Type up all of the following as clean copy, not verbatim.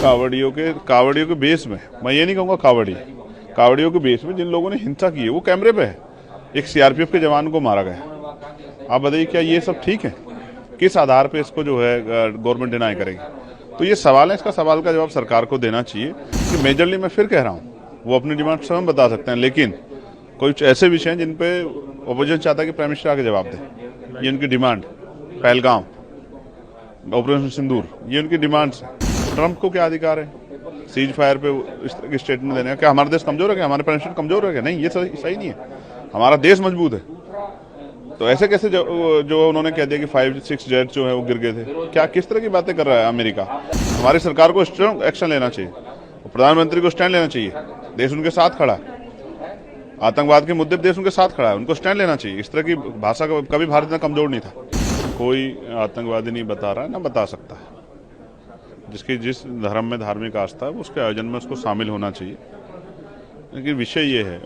कावड़ियों के बेस में, मैं ये नहीं कहूँगा कावड़ियों के बेस में जिन लोगों ने हिंसा की है वो कैमरे पे है। एक सीआरपीएफ के जवान को मारा गया। आप बताइए क्या ये सब ठीक है? किस आधार पे इसको जो है गवर्नमेंट डिनाई करेगी? तो ये सवाल है, इसका सवाल का जवाब सरकार को देना चाहिए कि मेजरली मैं फिर कह रहा हूँ वो अपनी डिमांड स्वयं बता सकते हैं, लेकिन कुछ ऐसे विषय हैं जिन पे अपोजिशन चाहता है कि प्राइम मिनिस्टर आके जवाब दे। ये उनकी डिमांड, पहलगाम, ऑपरेशन सिंदूर, ये उनकी डिमांड्स है। ट्रंप को क्या अधिकार है सीज फायर पे इस तरह की स्टेटमेंट देने का? क्या हमारा देश कमजोर है क्या? हमारे प्राइम मिनिस्टर कमजोर है क्या? नहीं, ये सही नहीं है। हमारा देश मजबूत है। तो ऐसे कैसे जो उन्होंने कह दिया कि 5-6 जेट जो है वो गिर गए थे? क्या किस तरह की बातें कर रहा है अमेरिका? हमारी सरकार को स्ट्रांग एक्शन लेना चाहिए, प्रधानमंत्री को स्टैंड लेना चाहिए। देश उनके साथ खड़ा है, आतंकवाद के मुद्दे पर देश उनके साथ खड़ा है, उनको स्टैंड लेना चाहिए। इस तरह की भाषा का कभी भारत इतना कमजोर नहीं था। कोई आतंकवादी नहीं बता रहा है, ना बता सकता है। जिसकी जिस धर्म में धार्मिक आस्था है उसके आयोजन में उसको शामिल होना चाहिए। लेकिन विषय ये है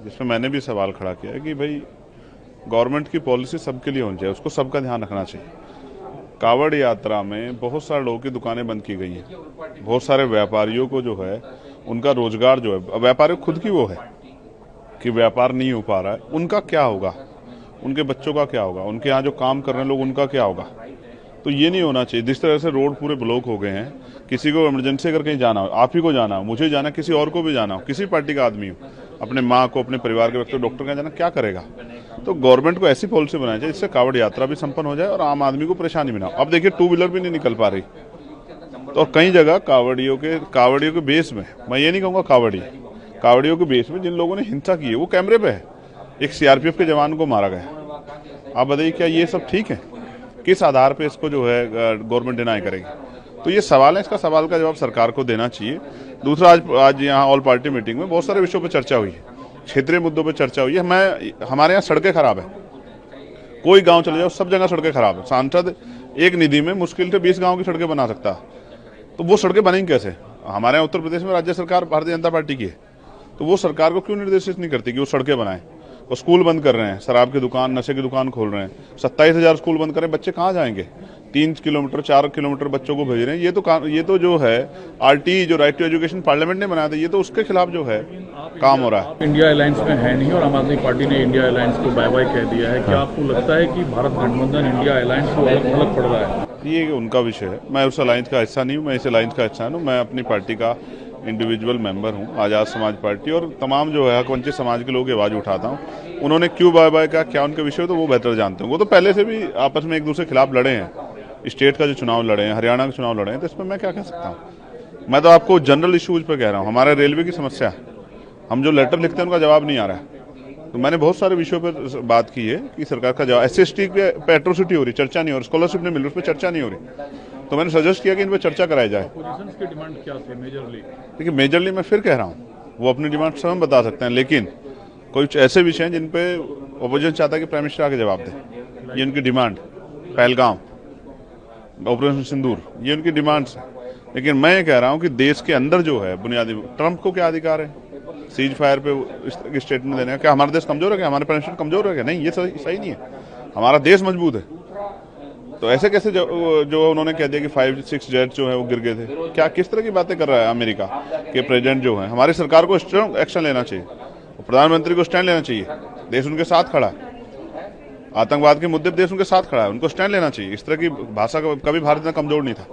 जिसमें मैंने भी सवाल खड़ा किया है कि भाई गवर्नमेंट की पॉलिसी सबके लिए होनी चाहिए, उसको सबका ध्यान रखना चाहिए। कावड़ यात्रा में बहुत सारे लोगों की दुकानें बंद की गई हैं, बहुत सारे व्यापारियों को जो है उनका रोजगार जो है, व्यापारी खुद की वो है कि व्यापार नहीं हो पा रहा है, उनका क्या होगा? उनके बच्चों का क्या होगा? उनके यहाँ जो काम कर रहे हैं लोग, उनका क्या होगा? तो ये नहीं होना चाहिए। जिस तरह से रोड पूरे ब्लॉक हो गए हैं, किसी को इमरजेंसी अगर कहीं जाना हो, आप ही को जाना हो, मुझे जाना, किसी और को भी जाना हो, किसी पार्टी का आदमी हो, अपने माँ को, अपने परिवार के व्यक्ति डॉक्टर के यहाँ जाना, क्या करेगा? तो गवर्नमेंट को ऐसी पॉलिसी बनानी चाहिए जिससे कावड़ यात्रा भी संपन्न हो जाए और आम आदमी को परेशानी भी ना हो। अब देखिए 2 व्हीलर भी नहीं निकल पा रही, तो और कई जगह कावड़ियों के बेस में, मैं ये नहीं कहूँगा कावड़ियों के बेस में जिन लोगों ने हिंसा की है वो कैमरे पे है। एक सीआरपीएफ के जवान को मारा गया। आप बताइए क्या ये सब ठीक है? किस आधार पे इसको जो है गवर्नमेंट डिनाई करेगी? तो ये सवाल है, इसका सवाल का जवाब सरकार को देना चाहिए। दूसरा, आज यहाँ ऑल पार्टी मीटिंग में बहुत सारे विषयों पर चर्चा हुई है, क्षेत्रीय मुद्दों पर चर्चा हुई है। हमारे यहाँ सड़कें खराब है, कोई गांव चले जाओ सब जगह सड़कें खराब है। सांसद एक निधि में मुश्किल से 20 गाँव की सड़कें बना सकता, तो वो सड़कें बनेंगी कैसे? हमारे यहाँ उत्तर प्रदेश में राज्य सरकार भारतीय जनता पार्टी की है, तो वो सरकार को क्यों निर्देशित नहीं करती कि वो सड़कें बनाए? वो स्कूल बंद कर रहे हैं, शराब की दुकान, नशे की दुकान खोल रहे हैं, 27,000 स्कूल बंद कर रहे हैं, बच्चे कहाँ जाएंगे? 3 किलोमीटर 4 किलोमीटर बच्चों को भेज रहे हैं। ये तो जो है आरटी, जो राइट टू एजुकेशन पार्लियामेंट ने बनाया था, ये तो उसके खिलाफ जो है काम हो रहा है। इंडिया अलायंस में है नहीं और आम आदमी पार्टी ने इंडिया अलायंस को बाय बाय कह दिया है। क्या आपको लगता है कि भारत गठबंधन इंडिया अलायंस को अलग पड़ रहा है? ये उनका विषय है, मैं उस अलायंस का हिस्सा नहीं हूँ, मैं इस अलायंस का हिस्सा हूँ। मैं अपनी पार्टी का इंडिविजुअल मेंबर हूँ, आज़ाद समाज पार्टी, और तमाम जो है हकवंचित समाज के लोगों की आवाज़ उठाता हूँ। उन्होंने क्यों बाय बाय का, क्या उनके विषय, तो वो बेहतर जानते हैं। वो तो पहले से भी आपस में एक दूसरे के खिलाफ लड़े हैं, स्टेट का जो चुनाव लड़े हैं, हरियाणा का चुनाव लड़े हैं, तो इसमें मैं क्या कह सकता हूँ? मैं तो आपको जनरल इश्यूज पर कह रहा हूँ। हमारे रेलवे की समस्या, हम जो लेटर लिखते हैं उनका जवाब नहीं आ रहा है। तो मैंने बहुत सारे विषयों पर बात की है कि सरकार का जवाब, SC/ST पे एट्रोसिटी हो रही, चर्चा नहीं हो रही, स्कॉलरशिप नहीं मिल रही, उस पर चर्चा नहीं हो रही। तो मैंने सजेस्ट किया कि इन पर चर्चा कराई जाए। अपोजिशन की डिमांड क्या थी मेजरली? देखिए मेजरली मैं फिर कह रहा हूँ वो अपनी डिमांड स्वयं बता सकते हैं, लेकिन कुछ ऐसे विषय हैं जिन पे अपोजिशन चाहता है कि प्राइम मिनिस्टर आके जवाब दे। ये उनकी डिमांड, पहलगाम, ऑपरेशन सिंदूर, ये उनकी डिमांड्स है। लेकिन मैं ये कह रहा हूँ कि देश के अंदर जो है बुनियादी, ट्रंप को क्या अधिकार है सीज फायर पे इस तरह की स्टेटमेंट देने का? क्या हमारा देश कमजोर है क्या? हमारे प्राइम मिनिस्टर कमजोर है क्या? नहीं, ये सही नहीं है। हमारा देश मजबूत है। तो ऐसे कैसे जो उन्होंने कह दिया कि 5-6 जेट जो है वो गिर गए थे? क्या किस तरह की बातें कर रहा है अमेरिका के प्रेसिडेंट जो है? हमारी सरकार को स्ट्रांग एक्शन लेना चाहिए, प्रधानमंत्री को स्टैंड लेना चाहिए। देश उनके साथ खड़ा है, आतंकवाद के मुद्दे पर देश उनके साथ खड़ा है, उनको स्टैंड लेना चाहिए। इस तरह की भाषा का कभी भारत इतना कमजोर नहीं था।